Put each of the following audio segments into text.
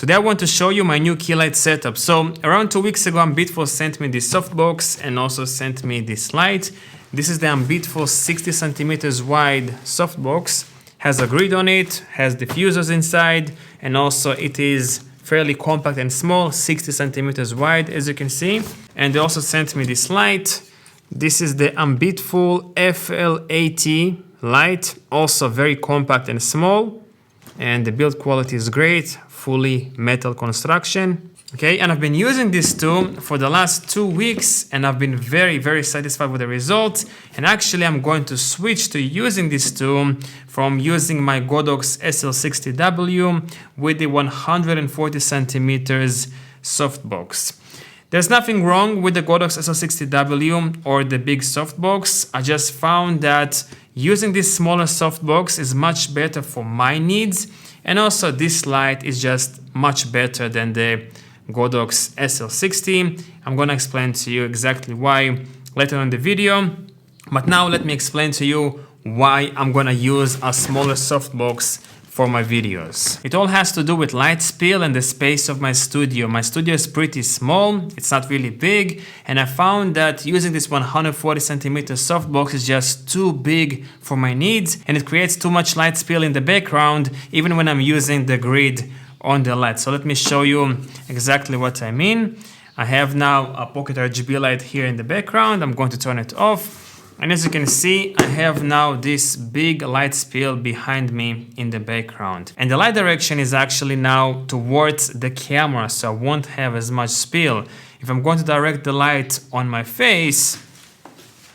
Today I want to show you my new key light setup. So around 2 weeks ago, AMBITFUL sent me this softbox and also sent me this light. This is the AMBITFUL 60 centimeters wide softbox. Has a grid on it, has diffusers inside, and also it is fairly compact and small, 60 centimeters wide, as you can see. And they also sent me this light. This is the AMBITFUL FL80 light, also very compact and small. And the build quality is great, fully metal construction. Okay, and I've been using this tool for the last 2 weeks and I've been very satisfied with the results. And actually I'm going to switch to using this tool from using my Godox SL60W with the 140 centimeters softbox. There's nothing wrong with the Godox SL60W or the big softbox. I just found that using this smaller softbox is much better for my needs. And also this light is just much better than the Godox SL60. I'm going to explain to you exactly why later on in the video. But now let me explain to you why I'm going to use a smaller softbox for my videos. It all has to do with light spill and the space of my studio. My studio is pretty small, it's not really big, and I found that using this 140 centimeter softbox is just too big for my needs, and it creates too much light spill in the background, even when I'm using the grid on the light. So let me show you exactly what I mean. I have now a pocket RGB light here in the background. I'm going to turn it off. And as you can see, I have now this big light spill behind me in the background. And the light direction is actually now towards the camera, so I won't have as much spill. If I'm going to direct the light on my face,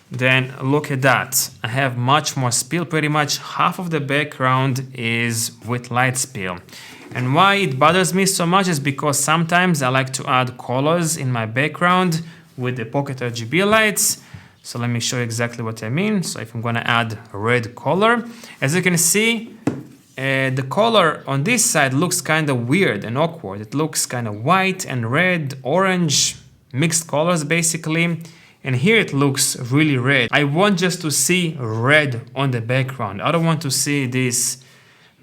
then look at that. I have much more spill. Pretty much half of the background is with light spill. And why it bothers me so much is because sometimes I like to add colors in my background with the pocket RGB lights. So let me show you exactly what I mean. So if I'm going to add a red color, as you can see, the color on this side looks kind of weird and awkward. It looks kind of white and red, orange, mixed colors basically. And here it looks really red. I want just to see red on the background. I don't want to see this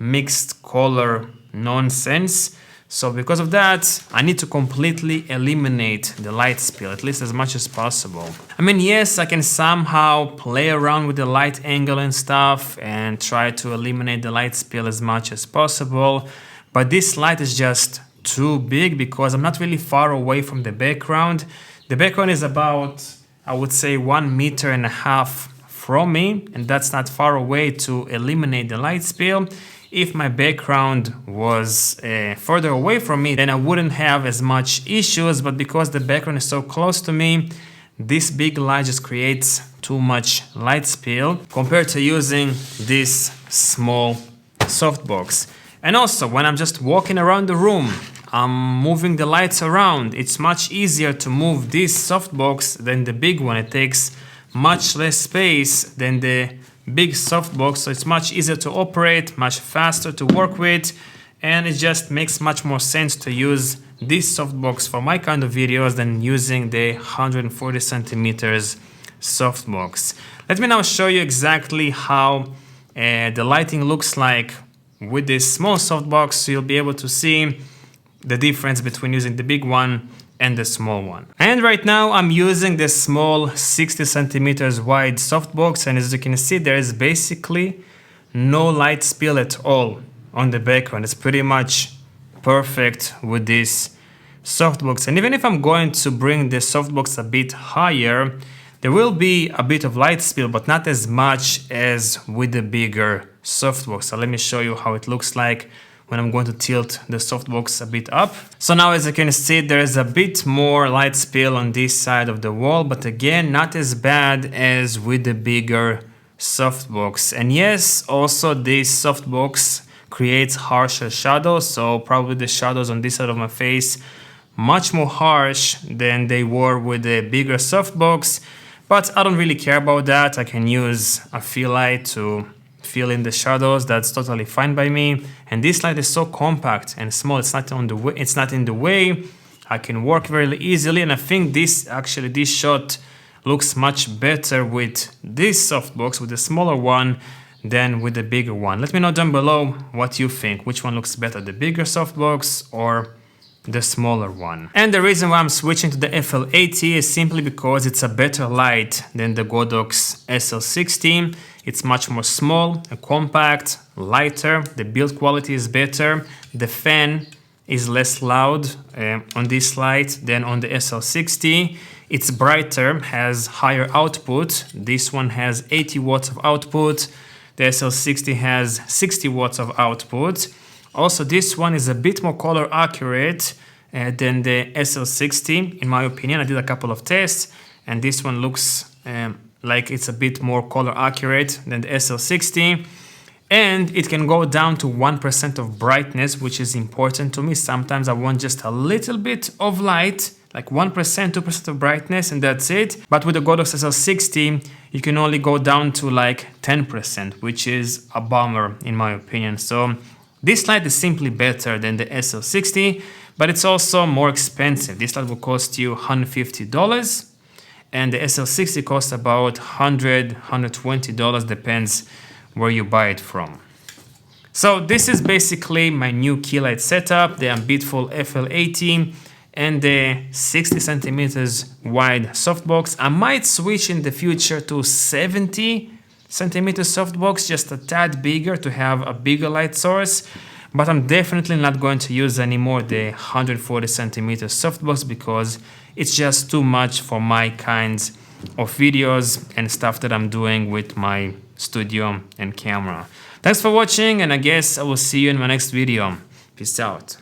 mixed color nonsense. So because of that, I need to completely eliminate the light spill, at least as much as possible. I mean, yes, I can somehow play around with the light angle and stuff and try to eliminate the light spill as much as possible. But this light is just too big because I'm not really far away from the background. The background is about, I would say, 1.5 meters from me, and that's not far away to eliminate the light spill. If my background was further away from me, then I wouldn't have as much issues, but because the background is so close to me, this big light just creates too much light spill compared to using this small softbox. And also, when I'm just walking around the room, I'm moving the lights around. It's much easier to move this softbox than the big one. It takes much less space than the big softbox, so it's much easier to operate, much faster to work with, and it just makes much more sense to use this softbox for my kind of videos than using the 140 centimeters softbox. Let me now show you exactly how the lighting looks like with this small softbox, so you'll be able to see the difference between using the big one and the small one. And right now I'm using the small 60 centimeters wide softbox, and as you can see, there is basically no light spill at all on the background. It's pretty much perfect with this softbox. And even if I'm going to bring the softbox a bit higher, there will be a bit of light spill, but not as much as with the bigger softbox. So let me show you how it looks like when I'm going to tilt the softbox a bit up. So now as you can see, there is a bit more light spill on this side of the wall, but again, not as bad as with the bigger softbox. And yes, also this softbox creates harsher shadows, so probably the shadows on this side of my face much more harsh than they were with the bigger softbox, but I don't really care about that. I can use a fill light to fill in the shadows. That's totally fine by me. And this light is so compact and small, it's not in the way. I can work very easily, and I think this shot looks much better with this softbox, with the smaller one, than with the bigger one. Let me know down below what you think. Which one looks better, the bigger softbox or the smaller one. And the reason why I'm switching to the FL80 is simply because it's a better light than the Godox SL60. It's much more small and compact, lighter, the build quality is better, the fan is less loud on this light than on the SL60. It's brighter, has higher output. This one has 80 watts of output. The SL60 has 60 watts of output. Also, this one is a bit more color accurate than the SL60, in my opinion. I did a couple of tests, and this one looks like it's a bit more color accurate than the SL60. And it can go down to 1% of brightness, which is important to me. Sometimes I want just a little bit of light, like 1%, 2% of brightness, and that's it. But with the Godox SL60, you can only go down to like 10%, which is a bummer in my opinion. So this light is simply better than the SL60, but it's also more expensive. This light will cost you $150, and the SL60 costs about $100, $120, depends where you buy it from. So this is basically my new key light setup, the AMBITFUL FL80 and the 60 centimeters wide softbox. I might switch in the future to 70 centimeter softbox, just a tad bigger to have a bigger light source, but I'm definitely not going to use anymore the 140 centimeter softbox because it's just too much for my kinds of videos and stuff that I'm doing with my studio and camera. Thanks for watching, and I guess I will see you in my next video. Peace out.